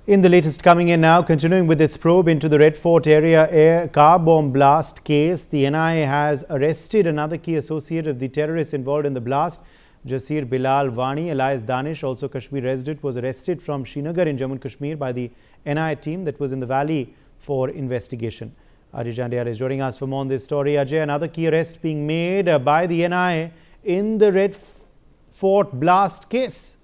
In the latest coming in now, continuing with its probe into the Red Fort area car bomb blast case, the NIA has arrested another key associate of the terrorists involved in the blast. Jasir Bilal Wani, alias Danish, also Kashmir resident, was arrested from Srinagar in Jammu and Kashmir by the NIA team that was in the valley for investigation. Ajay Jandial is joining us for more on this story. Ajay, another key arrest being made by the NIA in the Red Fort blast case.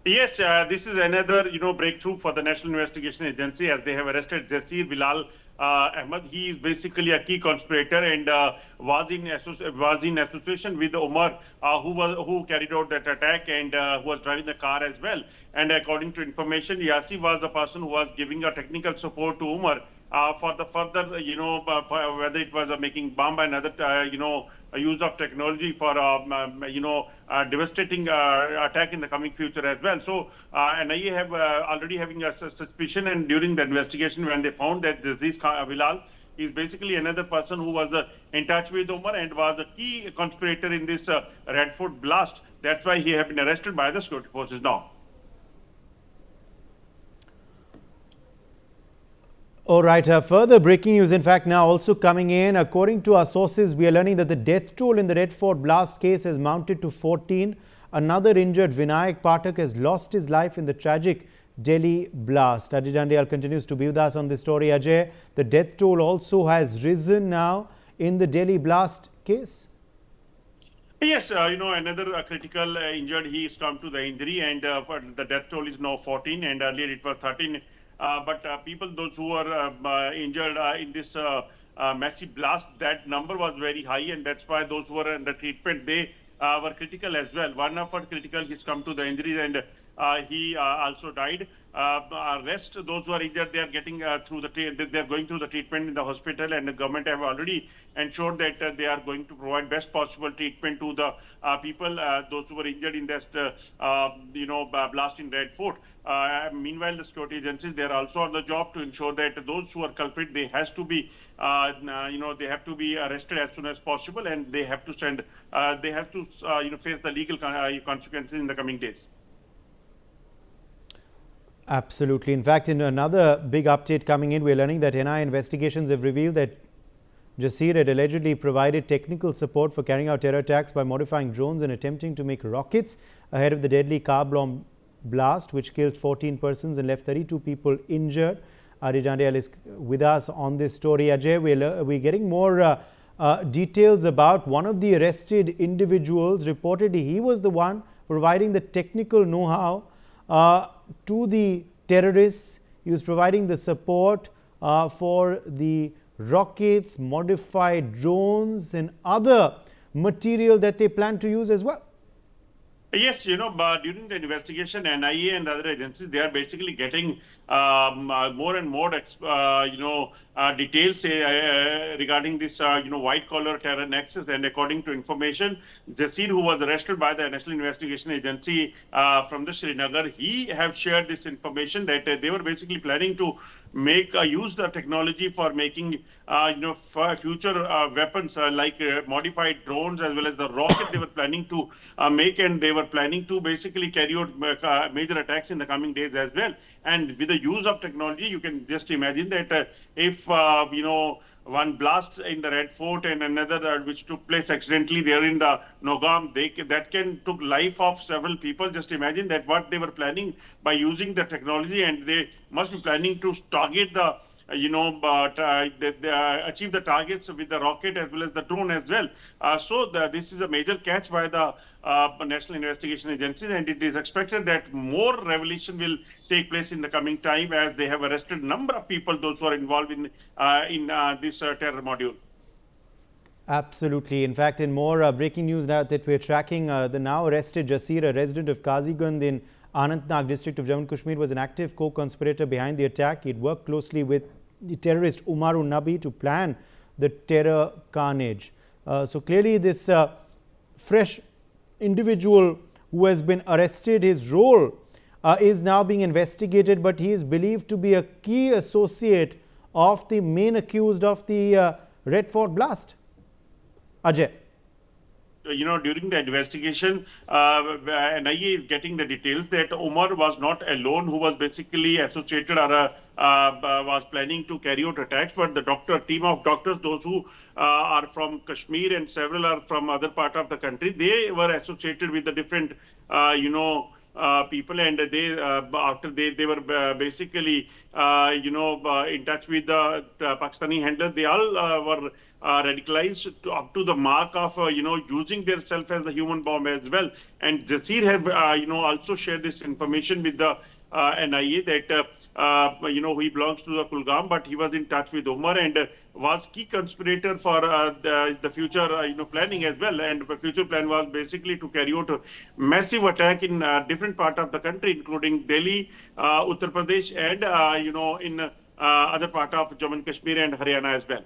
Yes, this is another, breakthrough for the National Investigation Agency, as they have arrested Jasir Bilal Ahmed. He is basically a key conspirator and was in association with Umar, who carried out that attack and who was driving the car as well. And according to information, Yassi was the person who was giving a technical support to Umar for the further, whether it was making bomb and other, use of technology for, devastating attack in the coming future as well. So, NIA have already having a suspicion, and during the investigation, when they found that this Bilal is basically another person who was in touch with Umar and was a key conspirator in this Red Fort blast. That's why he has been arrested by the security forces now. All right, further breaking news, in fact, now also coming in. According to our sources, we are learning that the death toll in the Red Fort blast case has mounted to 14. Another injured, Vinayak Pathak, has lost his life in the tragic Delhi blast. Ajay Jandial continues to be with us on this story. Ajay, the death toll also has risen now in the Delhi blast case. Yes, another critical injured, he is come to the injury, and for the death toll is now 14, and earlier it was 13. But people, those who are injured in this massive blast, that number was very high, and that's why those who were under treatment, they were critical as well. One of our critical, he's come to the injuries, and he also died. Rest, those who are injured, they are getting through they are going through the treatment in the hospital, and the government have already ensured that they are going to provide best possible treatment to the people, those who were injured in this, blast in Red Fort. Meanwhile, the security agencies, they are also on the job to ensure that those who are culprit, they has to be, they have to be arrested as soon as possible, and they have to send, they have to, face the legal consequences in the coming days. Absolutely. In fact, in another big update coming in, we're learning that NIA investigations have revealed that Jasir had allegedly provided technical support for carrying out terror attacks by modifying drones and attempting to make rockets ahead of the deadly car bomb blast, which killed 14 persons and left 32 people injured. Ajay Jandial is with us on this story. Ajay, we're getting more details about one of the arrested individuals. Reportedly, he was the one providing the technical know-how to the terrorists. He was providing the support for the rockets, modified drones and other material that they plan to use as well. Yes, but during the investigation, NIA and other agencies, they are basically getting more and more, details regarding this, white-collar terror nexus. And according to information, Jasir, who was arrested by the National Investigation Agency from the Srinagar, he have shared this information that they were basically planning to make use the technology for making, for future weapons like modified drones as well as the rocket they were planning to make, and they were planning to basically carry out major attacks in the coming days as well. And with the use of technology, you can just imagine that if, one blast in the Red Fort and another which took place accidentally there in the Nogam, that can took life of several people. Just imagine that what they were planning by using the technology, and they must be planning to target the achieve the targets with the rocket as well as the drone as well. This is a major catch by the National Investigation Agencies, and it is expected that more revelation will take place in the coming time, as they have arrested a number of people, those who are involved in this terror module. Absolutely. In fact, in more breaking news now that we're tracking, the now arrested Jasir, a resident of Kazigund in Anantnag district of Jammu and Kashmir, was an active co-conspirator behind the attack. He'd worked closely with the terrorist Umar Nabi to plan the terror carnage. So clearly this fresh individual who has been arrested, his role is now being investigated, but he is believed to be a key associate of the main accused of the Red Fort blast. Ajay. during the investigation, NIA is getting the details that Umar was not alone who was basically associated or was planning to carry out attacks, but the team of doctors, those who are from Kashmir and several are from other part of the country, they were associated with the different, people, and they after they were basically in touch with the Pakistani handlers. They all were radicalized up to the mark of using their self as a human bomb as well. And Jasir have also shared this information with the NIA that he belongs to the Kulgam, but he was in touch with Umar and was key conspirator for the future planning as well. And the future plan was basically to carry out a massive attack in different part of the country, including Delhi, Uttar Pradesh, and in other part of Jammu and Kashmir and Haryana as well.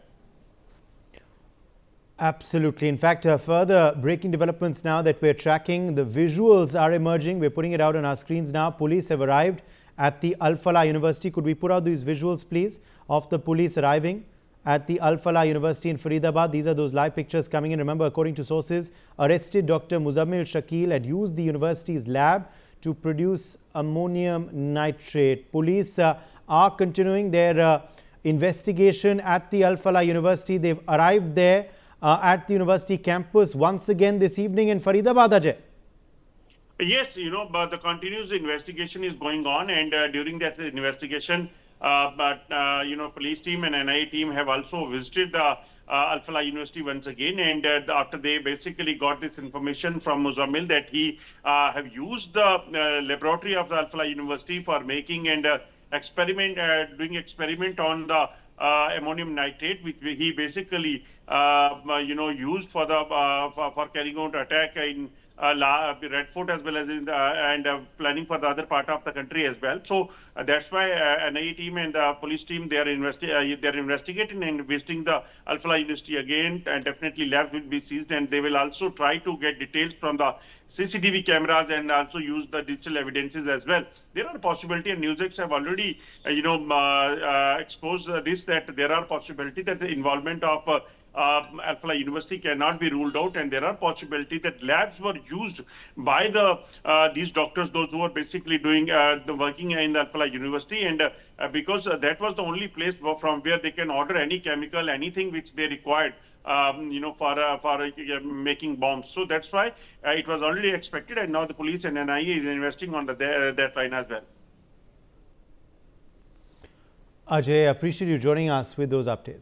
Absolutely. In fact, further breaking developments now that we're tracking, the visuals are emerging. We're putting it out on our screens now. Police have arrived at the Falah University. Could we put out these visuals, please, of the police arriving at the Falah University in Faridabad? These are those live pictures coming in. Remember, according to sources, arrested Dr. Muzammil Shakil had used the university's lab to produce ammonium nitrate. Police are continuing their investigation at the Falah University. They've arrived there at the university campus once again this evening in Faridabad, Ajay. Yes, but the continuous investigation is going on, and during that investigation, police team and NIA team have also visited the Falah University once again, and after they basically got this information from Muzammil that he have used the laboratory of the Falah University for making and doing experiment on the ammonium nitrate, which he basically used for the for carrying out attack in Red Fort as well as in the, planning for the other part of the country as well. So that's why NIA team and the police team, they are investigating and visiting the Falah University again, and definitely labs will be seized, and they will also try to get details from the CCTV cameras and also use the digital evidences as well. There are possibility, and Newsx have already exposed this, that there are possibility that the involvement of Falah University cannot be ruled out, and there are possibility that labs were used by the these doctors, those who are basically doing the working in the Falah University, and because that was the only place from where they can order any chemical, anything which they required, for making bombs. So that's why it was already expected, and now the police and NIA is investing on that line as well. Ajay, appreciate you joining us with those updates.